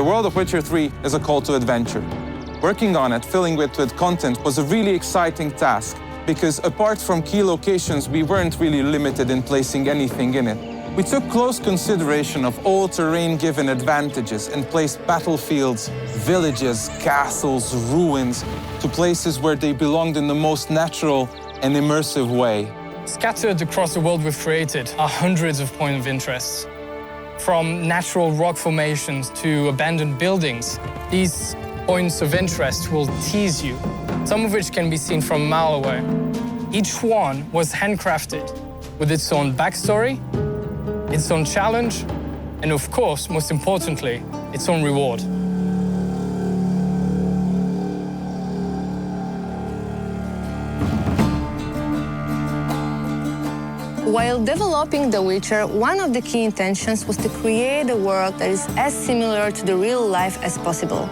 The world of Witcher 3 is a call to adventure. Working on it, filling it with content, was a really exciting task, because apart from key locations, we weren't really limited in placing anything in it. We took close consideration of all terrain-given advantages and placed battlefields, villages, castles, ruins to places where they belonged in the most natural and immersive way. Scattered across the world we've created are hundreds of points of interest. From natural rock formations to abandoned buildings, these points of interest will tease you, some of which can be seen from a mile away. Each one was handcrafted with its own backstory, its own challenge, and of course, most importantly, its own reward. While developing The Witcher, one of the key intentions was to create a world that is as similar to the real life as possible.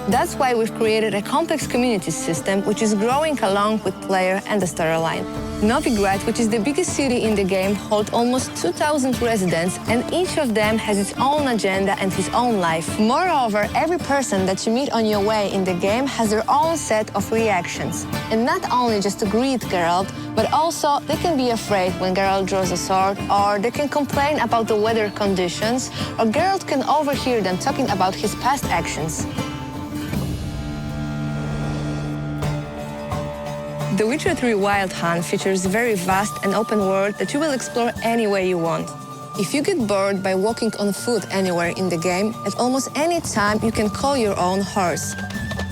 That's why we've created a complex community system which is growing along with player and the storyline. Novigrad, which is the biggest city in the game, holds almost 2,000 residents, and each of them has its own agenda and his own life. Moreover, every person that you meet on your way in the game has their own set of reactions. And not only just to greet Geralt, but also they can be afraid when Geralt draws a sword, or they can complain about the weather conditions, or Geralt can overhear them talking about his past actions. The Witcher 3 Wild Hunt features a very vast and open world that you will explore any way you want. If you get bored by walking on foot anywhere in the game, at almost any time you can call your own horse.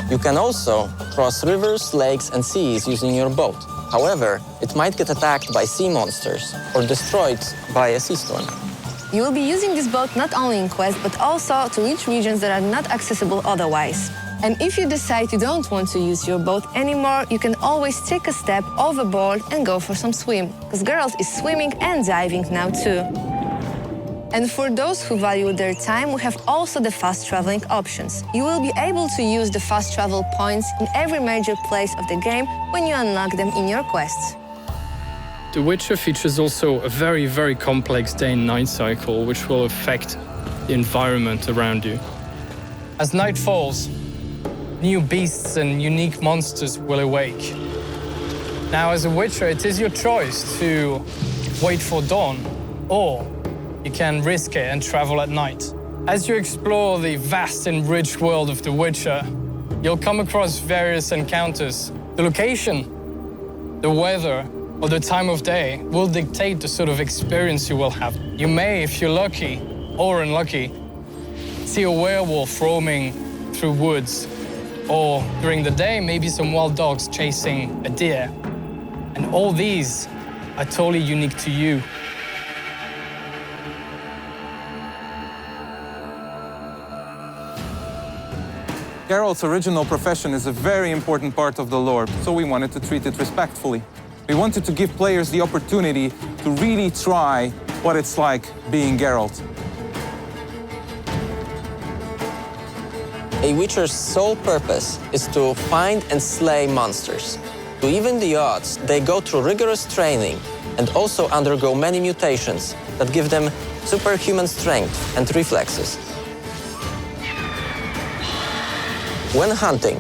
You can also cross rivers, lakes, and seas using your boat. However, it might get attacked by sea monsters or destroyed by a sea storm. You will be using this boat not only in quests, but also to reach regions that are not accessible otherwise. And if you decide you don't want to use your boat anymore, you can always take a step overboard and go for some swim, because Geralt is swimming and diving now too. And for those who value their time, we have also the fast traveling options. You will be able to use the fast travel points in every major place of the game when you unlock them in your quests. The Witcher features also a very, very complex day and night cycle, which will affect the environment around you. As night falls, new beasts and unique monsters will awake. Now, as a Witcher, it is your choice to wait for dawn, or you can risk it and travel at night. As you explore the vast and rich world of The Witcher, you'll come across various encounters. The location, the weather, or the time of day will dictate the sort of experience you will have. You may, if you're lucky or unlucky, see a werewolf roaming through woods, or during the day, maybe some wild dogs chasing a deer. And all these are totally unique to you. Geralt's original profession is a very important part of the lore, so we wanted to treat it respectfully. We wanted to give players the opportunity to really try what it's like being Geralt. A Witcher's sole purpose is to find and slay monsters. To even the odds, they go through rigorous training and also undergo many mutations that give them superhuman strength and reflexes. When hunting,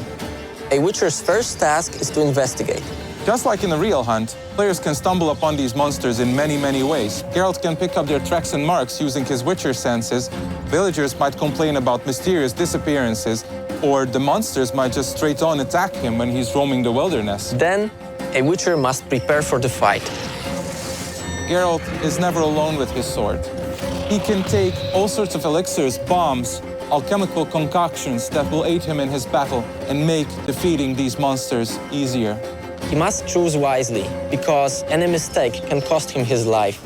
a Witcher's first task is to investigate. Just like in a real hunt, players can stumble upon these monsters in many, many ways. Geralt can pick up their tracks and marks using his Witcher senses. Villagers might complain about mysterious disappearances, or the monsters might just straight on attack him when he's roaming the wilderness. Then, a Witcher must prepare for the fight. Geralt is never alone with his sword. He can take all sorts of elixirs, bombs, alchemical concoctions that will aid him in his battle and make defeating these monsters easier. He must choose wisely, because any mistake can cost him his life.